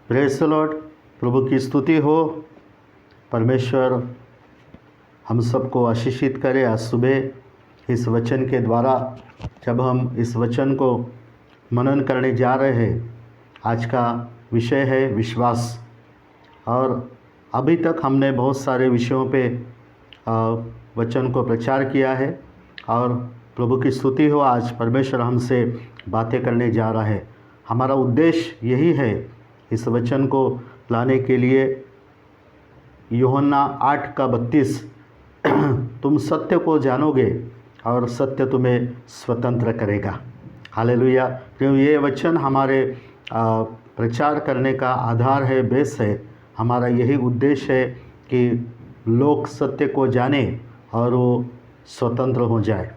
Praise the Lord. प्रभु की स्तुति हो। परमेश्वर हम सबको आशीषित करे। आज सुबह इस वचन के द्वारा जब हम इस वचन को मनन करने जा रहे हैं, आज का विषय है विश्वास। और अभी तक हमने बहुत सारे विषयों पे वचन को प्रचार किया है और प्रभु की स्तुति हो। आज परमेश्वर हमसे बातें करने जा रहा है। हमारा उद्देश्य यही है इस वचन को लाने के लिए। यूहन्ना 8:32 तुम सत्य को जानोगे और सत्य तुम्हें स्वतंत्र करेगा। हालेलुया। क्योंकि ये वचन हमारे प्रचार करने का आधार है, बेस है। हमारा यही उद्देश्य है कि लोग सत्य को जाने और वो स्वतंत्र हो जाए।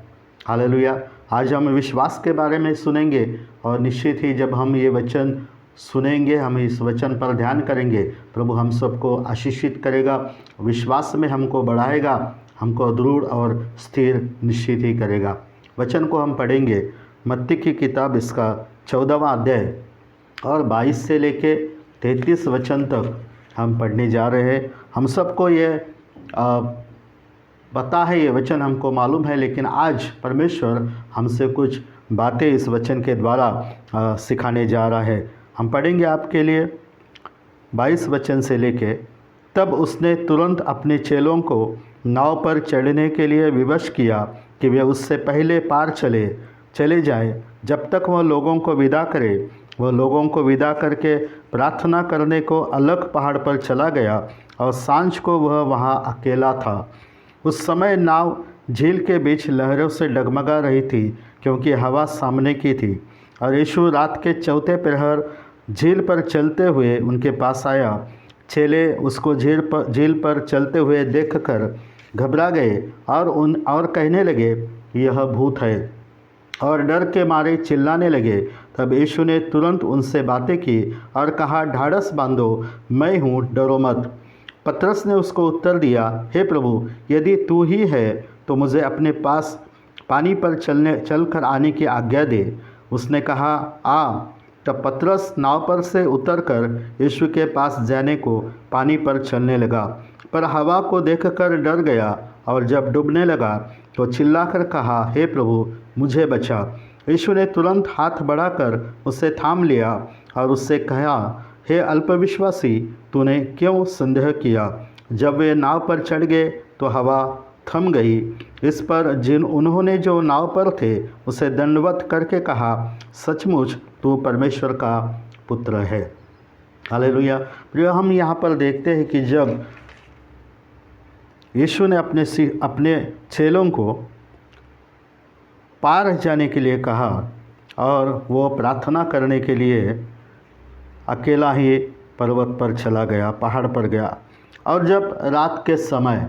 हालेलुया। आज हम विश्वास के बारे में सुनेंगे और निश्चित ही जब हम ये वचन सुनेंगे, हम इस वचन पर ध्यान करेंगे, प्रभु हम सबको आशीषित करेगा, विश्वास में हमको बढ़ाएगा, हमको दृढ़ और स्थिर निश्चित ही करेगा। वचन को हम पढ़ेंगे मत्ती की किताब, इसका 14वां अध्याय और 22 से लेके 33 वचन तक हम पढ़ने जा रहे हैं। हम सबको ये पता है, ये वचन हमको मालूम है, लेकिन आज परमेश्वर हमसे कुछ बातें इस वचन के द्वारा सिखाने जा रहा है। हम पढ़ेंगे आपके लिए 22 वचन से लेके। तब उसने तुरंत अपने चेलों को नाव पर चढ़ने के लिए विवश किया कि वे उससे पहले पार चले जाए, जब तक वह लोगों को विदा करे। वह लोगों को विदा करके प्रार्थना करने को अलग पहाड़ पर चला गया और सांझ को वह वहाँ अकेला था। उस समय नाव झील के बीच लहरों से डगमगा रही थी, क्योंकि हवा सामने की थी। और यीशु रात के चौथे प्रहर झील पर चलते हुए उनके पास आया। चेले उसको झील पर चलते हुए देखकर घबरा गए और कहने लगे, यह भूत है, और डर के मारे चिल्लाने लगे। तब यीशु ने तुरंत उनसे बातें की और कहा, ढाढ़स बांधो, मैं हूँ, डरो मत। पतरस ने उसको उत्तर दिया, हे प्रभु, यदि तू ही है तो मुझे अपने पास पानी पर चलकर आने की आज्ञा दे। उसने कहा, आ। तब पतरस नाव पर से उतरकर यीशु के पास जाने को पानी पर चलने लगा, पर हवा को देखकर डर गया और जब डूबने लगा तो चिल्लाकर कहा, हे प्रभु, मुझे बचा। यीशु ने तुरंत हाथ बढ़ाकर उसे थाम लिया और उससे कहा, हे अल्पविश्वासी, तूने क्यों संदेह किया। जब वे नाव पर चढ़ गए तो हवा थम गई। इस पर उन्होंने जो नाव पर थे उसे दंडवत करके कहा, सचमुच तू परमेश्वर का पुत्र है। हालेलुया। प्रिय, हम यहाँ पर देखते हैं कि जब यीशु ने अपने चेलों को पार जाने के लिए कहा और वो प्रार्थना करने के लिए अकेला ही पर्वत पर चला गया, पहाड़ पर गया। और जब रात के समय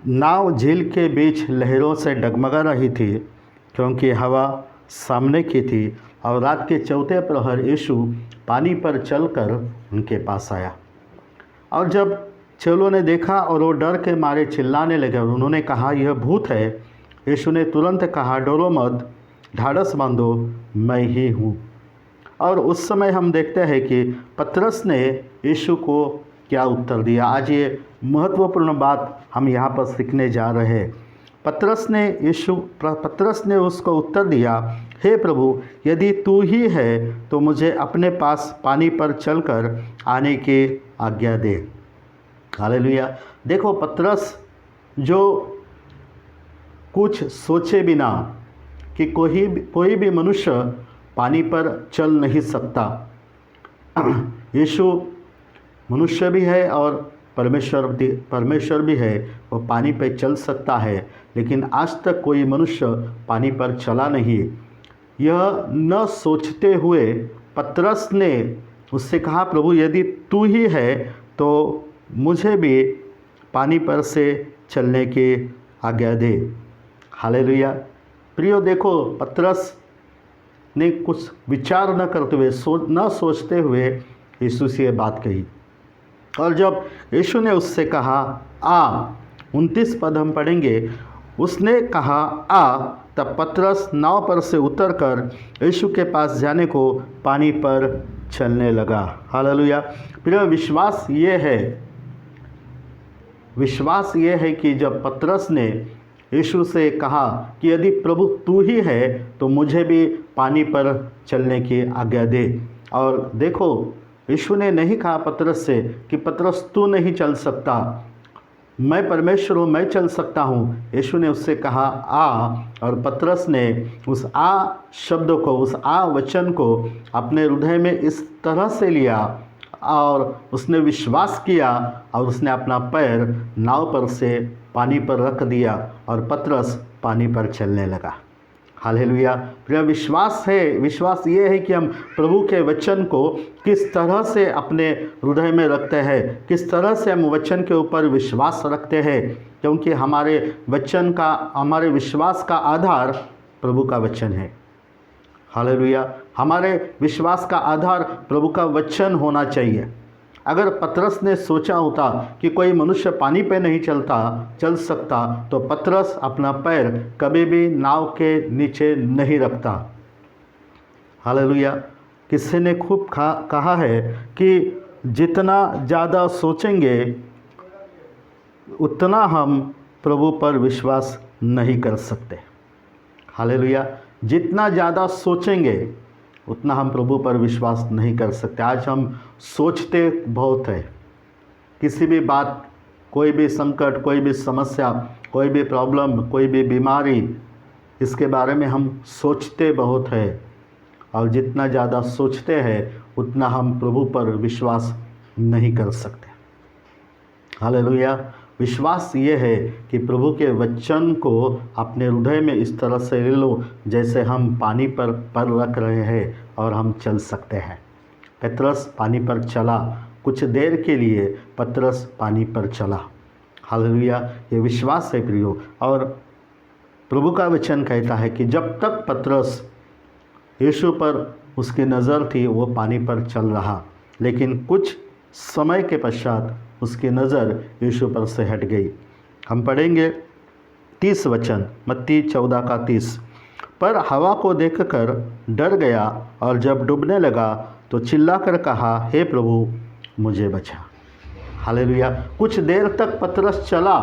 नाव झील के बीच लहरों से डगमगा रही थी, क्योंकि हवा सामने की थी, और रात के चौथे प्रहर यीशु पानी पर चलकर उनके पास आया। और जब चेलों ने देखा और वो डर के मारे चिल्लाने लगे और उन्होंने कहा, यह भूत है। यीशु ने तुरंत कहा, डरो मत, ढाढ़स बांधो, मैं ही हूँ। और उस समय हम देखते हैं कि पतरस ने यीशु को क्या उत्तर दिया। आज ये महत्वपूर्ण बात हम यहाँ पर सीखने जा रहे हैं। पतरस ने उसको उत्तर दिया, हे प्रभु, यदि तू ही है तो मुझे अपने पास पानी पर चलकर आने की आज्ञा दे। हालेलुया। देखो, पतरस जो कुछ सोचे बिना कि कोई भी मनुष्य पानी पर चल नहीं सकता। यीशु मनुष्य भी है और परमेश्वर भी है, वो पानी पर चल सकता है, लेकिन आज तक कोई मनुष्य पानी पर चला नहीं। यह न सोचते हुए पतरस ने उससे कहा, प्रभु, यदि तू ही है तो मुझे भी पानी पर से चलने की आज्ञा दे। हालेलुया। प्रियो, देखो, पतरस ने कुछ विचार न करते हुए, न सोचते हुए यीशु से बात कही। और जब यीशु ने उससे कहा, आ, 29 पद हम पढ़ेंगे। उसने कहा, आ, तब पतरस नाव पर से उतरकर यीशु के पास जाने को पानी पर चलने लगा। हालेलुया। प्रिय, विश्वास ये है कि जब पतरस ने यीशु से कहा कि यदि प्रभु तू ही है तो मुझे भी पानी पर चलने की आज्ञा दे। और देखो, यीशु ने नहीं कहा पतरस से कि पतरस तू नहीं चल सकता, मैं परमेश्वर हूँ, मैं चल सकता हूँ। यीशु ने उससे कहा आ, और पतरस ने उस आ शब्द को, उस आ वचन को अपने हृदय में इस तरह से लिया और उसने विश्वास किया और उसने अपना पैर नाव पर से पानी पर रख दिया और पतरस पानी पर चलने लगा। हालेलुया। प्रिय, विश्वास ये है कि हम प्रभु के वचन को किस तरह से अपने हृदय में रखते हैं, किस तरह से हम वचन के ऊपर विश्वास रखते हैं, क्योंकि हमारे विश्वास का आधार प्रभु का वचन है। हालेलुया। हमारे विश्वास का आधार प्रभु का वचन होना चाहिए। अगर पतरस ने सोचा होता कि कोई मनुष्य पानी पे नहीं चल सकता तो पतरस अपना पैर कभी भी नाव के नीचे नहीं रखता। हालेलुया। किसी ने खूब कहा है कि जितना ज़्यादा सोचेंगे उतना हम प्रभु पर विश्वास नहीं कर सकते। हालेलुया। जितना ज़्यादा सोचेंगे उतना हम प्रभु पर विश्वास नहीं कर सकते। आज हम सोचते बहुत है, किसी भी बात, कोई भी संकट, कोई भी समस्या, कोई भी प्रॉब्लम, कोई भी बीमारी, इसके बारे में हम सोचते बहुत है। और जितना ज़्यादा सोचते हैं उतना हम प्रभु पर विश्वास नहीं कर सकते। हालेलुया। विश्वास ये है कि प्रभु के वचन को अपने हृदय में इस तरह से ले लो जैसे हम पानी पर रख रहे हैं और हम चल सकते हैं। पतरस पानी पर चला, कुछ देर के लिए पतरस पानी पर चला। हालेलुया। ये विश्वास है प्रियो। और प्रभु का वचन कहता है कि जब तक पतरस यीशु पर उसकी नज़र थी वो पानी पर चल रहा, लेकिन कुछ समय के पश्चात उसकी नज़र यीशु पर से हट गई। हम पढ़ेंगे 30 वचन, मत्ती 14 का 30। पर हवा को देखकर डर गया और जब डूबने लगा तो चिल्लाकर कहा, हे प्रभु मुझे बचा। हालेलुया। कुछ देर तक पतरस चला,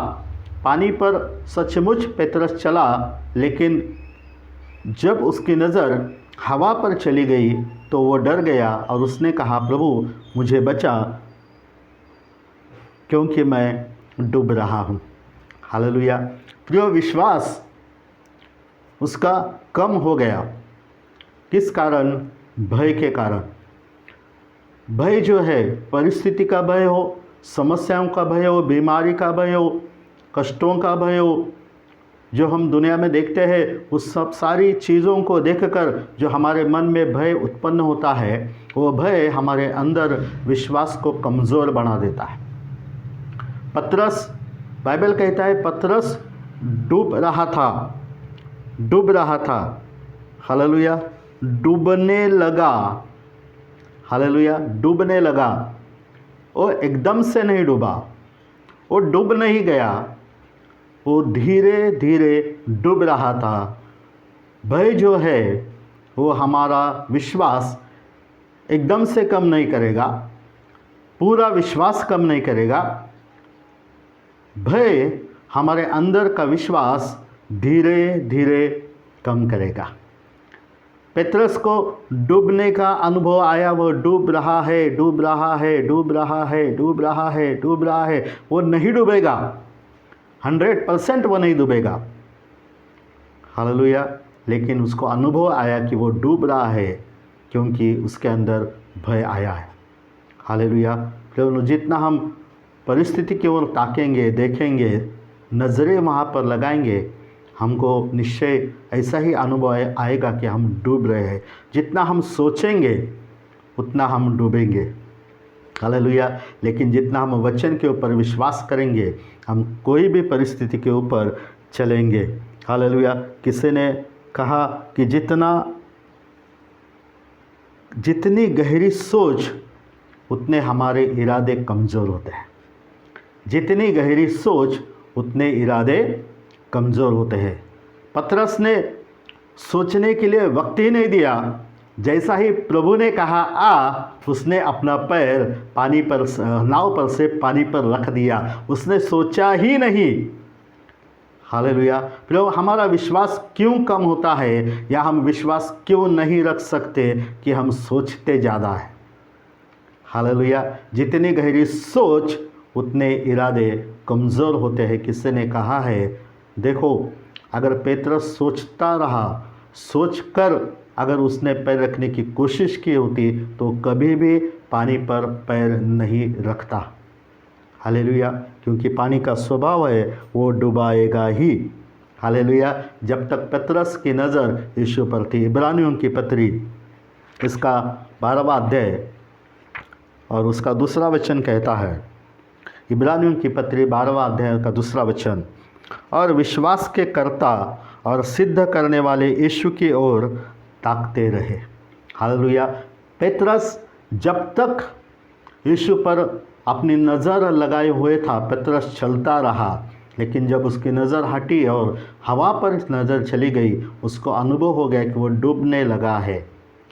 पानी पर सचमुच पतरस चला, लेकिन जब उसकी नज़र हवा पर चली गई तो वो डर गया और उसने कहा, प्रभु मुझे बचा क्योंकि मैं डूब रहा हूँ। हालेलुया। प्रिय, विश्वास उसका कम हो गया। किस कारण? भय के कारण। भय जो है, परिस्थिति का भय हो, समस्याओं का भय हो, बीमारी का भय हो, कष्टों का भय हो, जो हम दुनिया में देखते हैं, उस सब सारी चीज़ों को देखकर जो हमारे मन में भय उत्पन्न होता है, वो भय हमारे अंदर विश्वास को कमज़ोर बना देता है। पतरस, बाइबल कहता है पतरस डूब रहा था। हालेलुया। डूबने लगा। हालेलुया। डूबने लगा। वो एकदम से नहीं डूबा, वो डूब नहीं गया, वो धीरे धीरे डूब रहा था। भय जो है वो हमारा विश्वास एकदम से कम नहीं करेगा, पूरा विश्वास कम नहीं करेगा। भय हमारे अंदर का विश्वास धीरे धीरे कम करेगा। पतरस को डूबने का अनुभव आया, वो डूब रहा है, वो नहीं डूबेगा, 100% वो नहीं डूबेगा। हालेलुया। लेकिन उसको अनुभव आया कि वो डूब रहा है क्योंकि उसके अंदर भय आया है। हालेलुया। तो जितना हम परिस्थिति की ओर ताकेंगे, देखेंगे, नज़रें वहाँ पर लगाएंगे, हमको निश्चय ऐसा ही अनुभव आएगा कि हम डूब रहे हैं। जितना हम सोचेंगे उतना हम डूबेंगे। हालेलुया। लेकिन जितना हम वचन के ऊपर विश्वास करेंगे, हम कोई भी परिस्थिति के ऊपर चलेंगे। हालेलुया। किसी ने कहा कि जितनी गहरी सोच उतने हमारे इरादे कमज़ोर होते हैं। जितनी गहरी सोच उतने इरादे कमज़ोर होते हैं। पतरस ने सोचने के लिए वक्त ही नहीं दिया। जैसा ही प्रभु ने कहा आ, उसने अपना पैर पानी पर, नाव पर से पानी पर रख दिया, उसने सोचा ही नहीं। हालेलुया। फिर हमारा विश्वास क्यों कम होता है, या हम विश्वास क्यों नहीं रख सकते कि हम सोचते ज़्यादा है। हालेलुया। जितनी गहरी सोच उतने इरादे कमज़ोर होते हैं। किसी ने कहा है, देखो अगर पेतरस सोचता रहा, सोचकर अगर उसने पैर रखने की कोशिश की होती तो कभी भी पानी पर पैर नहीं रखता। हालेलुया। क्योंकि पानी का स्वभाव है वो डुबाएगा ही। हालेलुया। जब तक पेतरस की नज़र यीशु पर थी। इब्रानियों की पत्री इसका 12वां अध्याय और उसका दूसरा वचन कहता है, इब्रानियों की पत्री 12वां अध्याय का दूसरा वचन, और विश्वास के कर्ता और सिद्ध करने वाले यीशु की ओर ताकते रहे। हालेलुया। पेतरस जब तक यीशु पर अपनी नज़र लगाए हुए था, पेतरस चलता रहा, लेकिन जब उसकी नज़र हटी और हवा पर नज़र चली गई, उसको अनुभव हो गया कि वो डूबने लगा है।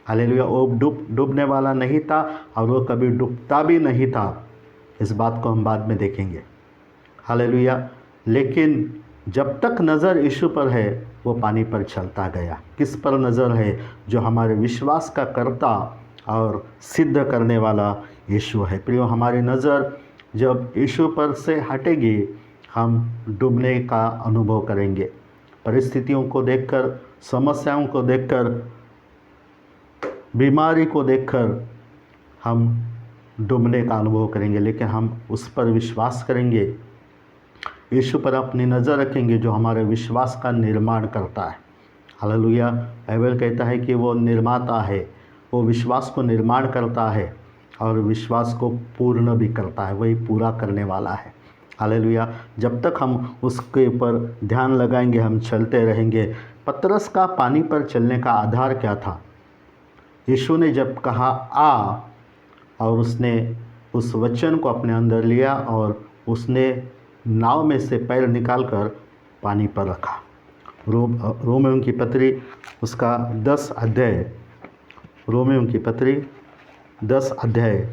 हालेलुया। वो डूबने वाला नहीं था और वो कभी डूबता भी नहीं था। इस बात को हम बाद में देखेंगे। हालेलुया। लेकिन जब तक नज़र यीशु पर है वो पानी पर चलता गया। किस पर नज़र है? जो हमारे विश्वास का कर्ता और सिद्ध करने वाला यीशु है। प्रियो, हमारी नज़र जब यीशु पर से हटेगी, हम डूबने का अनुभव करेंगे। परिस्थितियों को देखकर, समस्याओं को देखकर, बीमारी को देखकर हम डूबने का अनुभव करेंगे, लेकिन हम उस पर विश्वास करेंगे, यीशु पर अपनी नज़र रखेंगे जो हमारे विश्वास का निर्माण करता है। हालेलुया। बाइबल कहता है कि वो निर्माता है, वो विश्वास को निर्माण करता है और विश्वास को पूर्ण भी करता है, वही पूरा करने वाला है। हालेलुया। जब तक हम उसके ऊपर ध्यान लगाएंगे, हम चलते रहेंगे। पतरस का पानी पर चलने का आधार क्या था? यीशु ने जब कहा आ, और उसने उस वचन को अपने अंदर लिया और उसने नाव में से पैर निकालकर पानी पर रखा। रोमियों की पत्री उसका 10 अध्याय, रोमियों की पत्री 10 अध्याय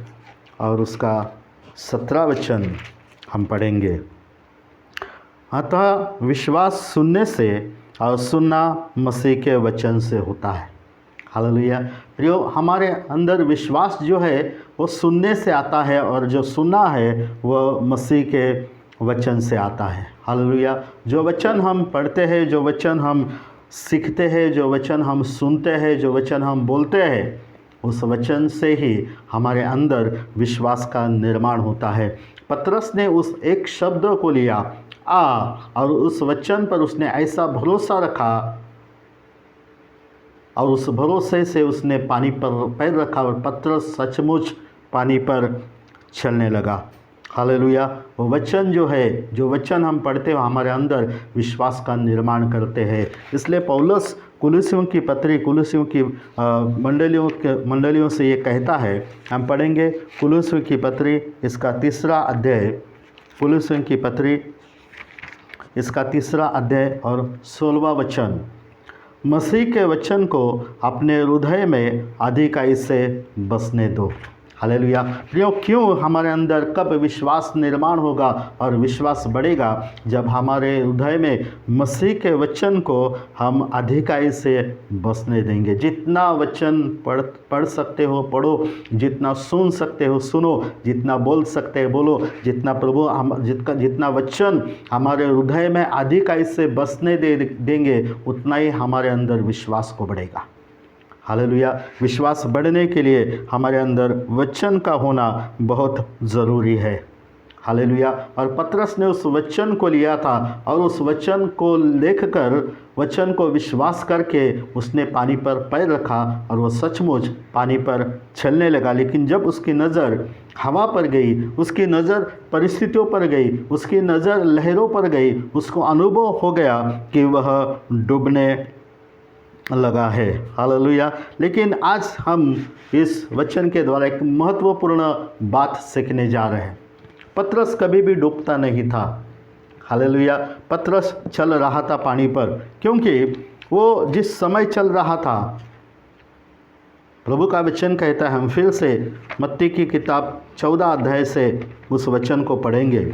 और उसका 17 वचन हम पढ़ेंगे। अतः विश्वास सुनने से और सुनना मसीह के वचन से होता है। हालेलुया। प्रियो, हमारे अंदर विश्वास जो है वो सुनने से आता है और जो सुना है वो मसीह के वचन से आता है। हालेलुया। जो वचन हम पढ़ते हैं, जो वचन हम सीखते हैं, जो वचन हम सुनते हैं, जो वचन हम बोलते हैं, उस वचन से ही हमारे अंदर विश्वास का निर्माण होता है। पतरस ने उस एक शब्द को लिया आ, और उस वचन पर उसने ऐसा भरोसा रखा और उस भरोसे से उसने पानी पर पैर रखा और पतरस सचमुच पानी पर चलने लगा। हालेलुया। वो वचन जो है, जो वचन हम पढ़ते हैं, हमारे अंदर विश्वास का निर्माण करते हैं। इसलिए पौलुस कुलुसियों की पत्री, कुलुसियों की मंडलियों से ये कहता है, हम पढ़ेंगे कुलुसियों की पत्री इसका 3 अध्याय, कुलुसियों की पत्री इसका 3 अध्याय और 16वां वचन, मसीह के वचन को अपने हृदय में अधिकाई से बसने दो। हालेलुया। प्रियो, क्यों हमारे अंदर कब विश्वास निर्माण होगा और विश्वास बढ़ेगा? जब हमारे हृदय में मसीह के वचन को हम अधिकाई से बसने देंगे। जितना वचन पढ़ सकते हो पढ़ो, जितना सुन सकते हो सुनो, जितना बोल सकते हो बोलो, जितना वचन हमारे हृदय में अधिकाई से बसने देंगे, उतना ही हमारे अंदर विश्वास को बढ़ेगा। हालेलुया। विश्वास बढ़ने के लिए हमारे अंदर वचन का होना बहुत ज़रूरी है। हालेलुया। और पतरस ने उस वचन को लिया था और उस वचन को लेकर, वचन को विश्वास करके उसने पानी पर पैर रखा और वह सचमुच पानी पर चलने लगा। लेकिन जब उसकी नज़र हवा पर गई, उसकी नज़र परिस्थितियों पर गई, उसकी नज़र लहरों पर गई, उसको अनुभव हो गया कि वह डूबने लगा है। हालेलुया। लेकिन आज हम इस वचन के द्वारा एक महत्वपूर्ण बात सीखने जा रहे हैं। पतरस कभी भी डूबता नहीं था। हालेलुया। पतरस चल रहा था पानी पर, क्योंकि वो जिस समय चल रहा था, प्रभु का वचन कहता है, हम फिर से मत्ती की किताब 14 अध्याय से उस वचन को पढ़ेंगे।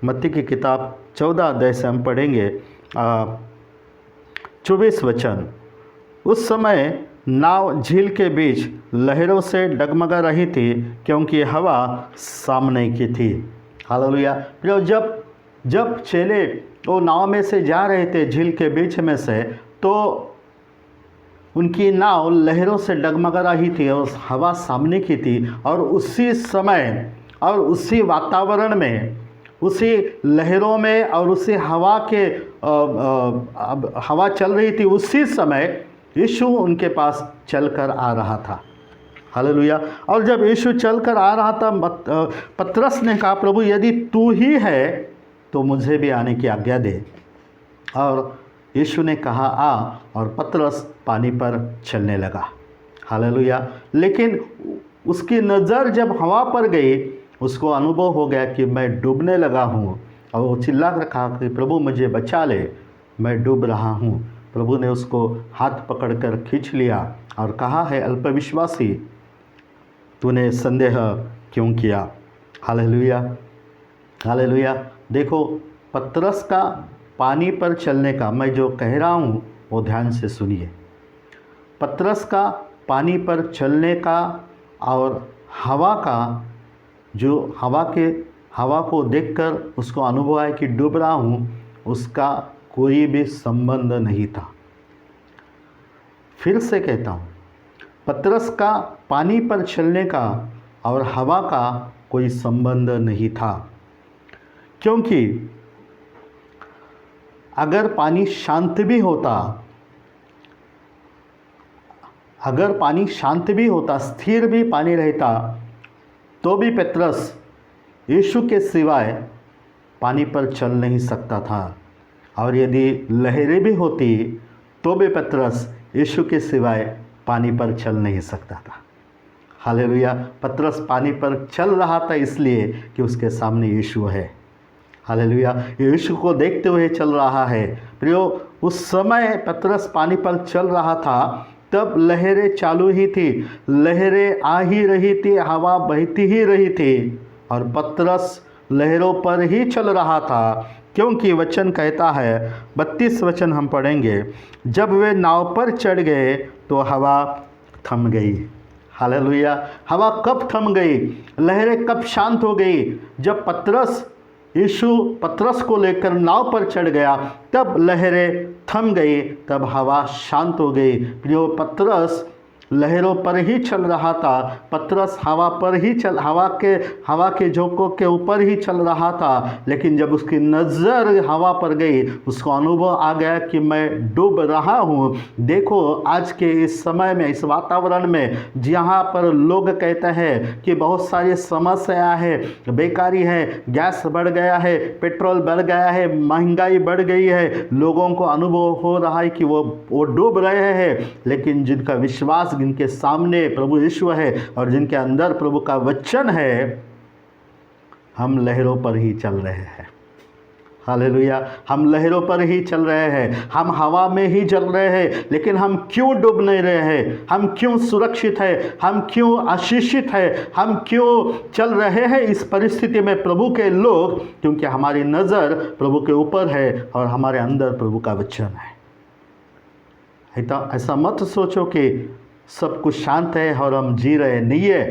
मत्ती की किताब 14 अध्याय से हम पढ़ेंगे 24 वचन। उस समय नाव झील के बीच लहरों से डगमगा रही थी, क्योंकि हवा सामने की थी। हालेलुया। जब चेले वो नाव में से जा रहे थे झील के बीच में से, तो उनकी नाव लहरों से डगमगा रही थी और हवा सामने की थी। और उसी समय और उसी वातावरण में, उसी लहरों में और उसी हवा के हवा चल रही थी, उसी समय यीशु उनके पास चलकर आ रहा था। हालेलुया। और जब यीशु चलकर आ रहा था, पतरस ने कहा, प्रभु यदि तू ही है तो मुझे भी आने की आज्ञा दे। और यीशु ने कहा आ, और पतरस पानी पर चलने लगा। हालेलुया। लेकिन उसकी नज़र जब हवा पर गई, उसको अनुभव हो गया कि मैं डूबने लगा हूँ, और वो चिल्ला कर कहा कि प्रभु मुझे बचा ले, मैं डूब रहा हूँ। प्रभु ने उसको हाथ पकड़कर खींच लिया और कहा है, अल्पविश्वासी, तूने संदेह क्यों किया। हालेलुया। हालेलुया। देखो, पतरस का पानी पर चलने का, मैं जो कह रहा हूँ वो ध्यान से सुनिए। पतरस का पानी पर चलने का और हवा का, जो हवा को देखकर उसको अनुभव आया कि डूब रहा हूँ, उसका कोई भी संबंध नहीं था। फिर से कहता हूँ, पतरस का पानी पर चलने का और हवा का कोई संबंध नहीं था, क्योंकि अगर पानी शांत भी होता, स्थिर भी पानी रहता, तो भी पतरस यीशु के सिवाय पानी पर चल नहीं सकता था। और यदि लहरें भी होती, तो भी पतरस यीशु के सिवाय पानी पर चल नहीं सकता था। हालेलुया। पतरस पानी पर चल रहा था इसलिए कि उसके सामने यीशु है। हालेलुया। यीशु को देखते हुए चल रहा है। प्रियो, उस समय पतरस पानी पर चल रहा था, तब लहरें चालू ही थी, लहरें आ ही रही थी, हवा बहती ही रही थी, और पतरस लहरों पर ही चल रहा था, क्योंकि वचन कहता है, 32 वचन हम पढ़ेंगे, जब वे नाव पर चढ़ गए तो हवा थम गई। हालेलुया। हवा कब थम गई, लहरें कब शांत हो गई? जब यीशु पतरस को लेकर नाव पर चढ़ गया, तब लहरें थम गई, तब हवा शांत हो गई। प्रियो, पतरस लहरों पर ही चल रहा था, पतरस हवा के झोंकों के ऊपर ही चल रहा था। लेकिन जब उसकी नज़र हवा पर गई, उसको अनुभव आ गया कि मैं डूब रहा हूँ। देखो, आज के इस समय में, इस वातावरण में, जहाँ पर लोग कहते हैं कि बहुत सारी समस्या है, बेकारी है, गैस बढ़ गया है, पेट्रोल बढ़ गया है, महंगाई बढ़ गई है, लोगों को अनुभव हो रहा है कि वो डूब रहे हैं। लेकिन जिनका विश्वास, जिनके सामने प्रभु यीशु है और जिनके अंदर प्रभु का वचन है, हम लहरों पर ही चल रहे हैं। हालेलुया। हम लहरों पर ही चल रहे हैं, हम हवा में ही चल रहे हैं, लेकिन हम क्यों डूब नहीं रहे हैं? हम क्यों सुरक्षित हैं? हम क्यों आशीषित हैं? हम क्यों चल रहे हैं इस परिस्थिति में प्रभु के लोग? क्योंकि हमारी नज़र प्रभु के ऊपर है और हमारे अंदर प्रभु का वचन है। ऐसा मत सोचो कि सब कुछ शांत है और हम जी रहे, नहीं है।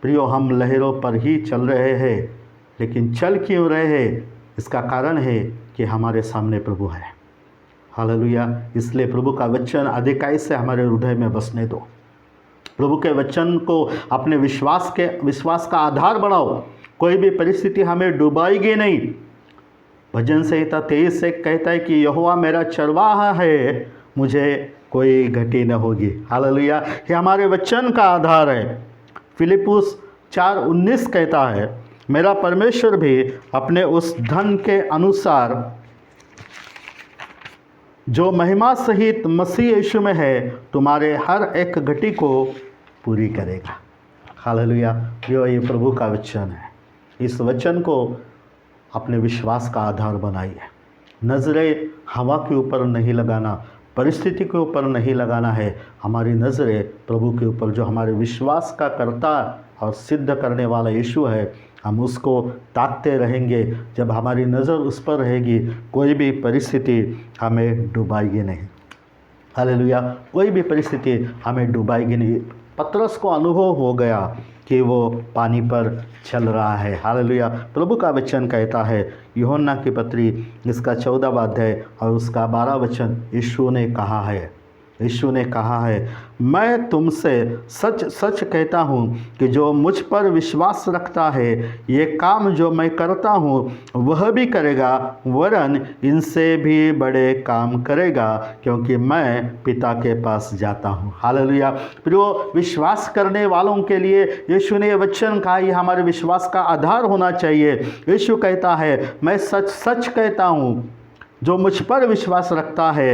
प्रियो, हम लहरों पर ही चल रहे हैं, लेकिन चल क्यों रहे हैं? इसका कारण है कि हमारे सामने प्रभु है। हालेलुया। इसलिए प्रभु का वचन अधिकाई से हमारे हृदय में बसने दो। प्रभु के वचन को अपने विश्वास का आधार बनाओ। कोई भी परिस्थिति हमें डुबाएगी नहीं। भजन संहिता 23 से कहता है कि यहोवा मेरा चरवाहा है, मुझे कोई घटी न होगी। हालेलुया। ये हमारे वचन का आधार है। फिलिप्पुस 4:19 कहता है, मेरा परमेश्वर भी अपने उस धन के अनुसार जो महिमा सहित मसीह यीशु में है, तुम्हारे हर एक घटी को पूरी करेगा। हालेलुया। ये प्रभु का वचन है। इस वचन को अपने विश्वास का आधार बनाइए। नजरें हवा के ऊपर नहीं लगाना, परिस्थिति के ऊपर नहीं लगाना है, हमारी नज़रें प्रभु के ऊपर जो हमारे विश्वास का कर्ता और सिद्ध करने वाला यीशु है, हम उसको ताकते रहेंगे। जब हमारी नज़र उस पर रहेगी, कोई भी परिस्थिति हमें डुबाएगी नहीं। हालेलुया, कोई भी परिस्थिति हमें डुबाएगी नहीं। पतरस को अनुभव हो गया कि वो पानी पर चल रहा है। हालेलुया, प्रभु का वचन कहता है यूहन्ना की पत्री इसका 14वां अध्याय और उसका 12 वचन, यीशु ने कहा है, यीशु ने कहा है, मैं तुमसे सच सच कहता हूँ कि जो मुझ पर विश्वास रखता है, ये काम जो मैं करता हूँ वह भी करेगा, वरन इनसे भी बड़े काम करेगा, क्योंकि मैं पिता के पास जाता हूँ। हालेलुया, प्रियो, विश्वास करने वालों के लिए यीशु ने वचन कहा, ये हमारे विश्वास का आधार होना चाहिए। यीशु कहता है, मैं सच सच कहता हूँ, जो मुझ पर विश्वास रखता है,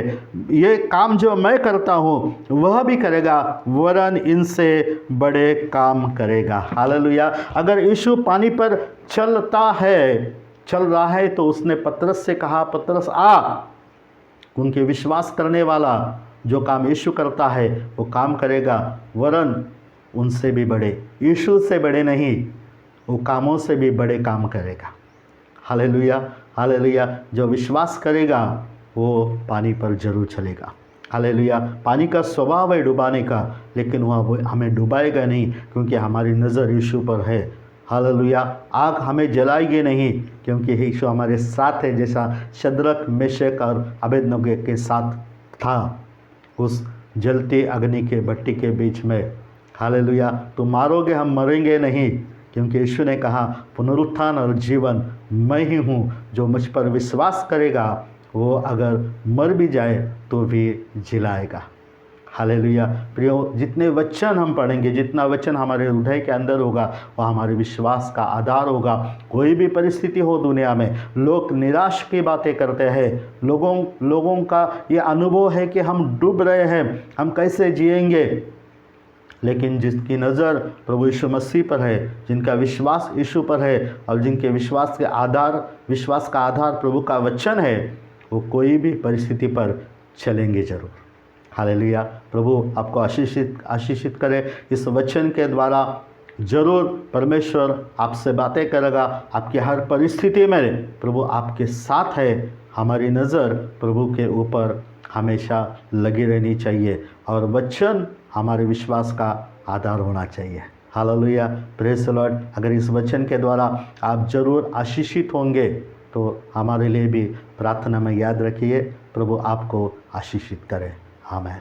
ये काम जो मैं करता हूँ वह भी करेगा, वरन इनसे बड़े काम करेगा। हालेलुया, अगर यीशु पानी पर चल रहा है तो उसने पतरस से कहा, पतरस आ, उनके विश्वास करने वाला जो काम यीशु करता है वो काम करेगा, वरन उनसे भी बड़े, यीशु से बड़े नहीं, वो कामों से भी बड़े काम करेगा। हालेलुया, हालेलुया, जो विश्वास करेगा वो पानी पर जरूर चलेगा। हालेलुया, पानी का स्वभाव है डुबाने का, लेकिन वह हमें डुबाएगा नहीं, क्योंकि हमारी नज़र यीशु पर है। हालेलुया, आग हमें जलाएगी नहीं, क्योंकि यीशु हमारे साथ है, जैसा शद्रक, मेशक और अबेदनगो के साथ था उस जलती अग्नि के भट्टी के बीच में। हालेलुया, तुम मारोगे, हम मरेंगे नहीं, क्योंकि यीशु ने कहा पुनरुत्थान और जीवन मैं ही हूँ, जो मुझ पर विश्वास करेगा वो अगर मर भी जाए तो भी जिलाएगा। हालेलुया, प्रियो, जितने वचन हम पढ़ेंगे, जितना वचन हमारे हृदय के अंदर होगा, वह हमारे विश्वास का आधार होगा। कोई भी परिस्थिति हो दुनिया में, लोग निराश की बातें करते हैं, लोगों का ये अनुभव है कि हम डूब रहे हैं, हम कैसे जिएंगे, लेकिन जिसकी नज़र प्रभु यीशु मसीह पर है, जिनका विश्वास यीशु पर है और जिनके विश्वास का आधार प्रभु का वचन है, वो कोई भी परिस्थिति पर चलेंगे जरूर। हालेलुया, प्रभु आपको आशीषित करे। इस वचन के द्वारा जरूर परमेश्वर आपसे बातें करेगा। आपकी हर परिस्थिति में प्रभु आपके साथ है। हमारी नज़र प्रभु के ऊपर हमेशा लगी रहनी चाहिए और वचन हमारे विश्वास का आधार होना चाहिए। Hallelujah, praise the Lord. अगर इस वचन के द्वारा आप जरूर आशीषित होंगे तो हमारे लिए भी प्रार्थना में याद रखिए। प्रभु आपको आशीषित करे। आमीन।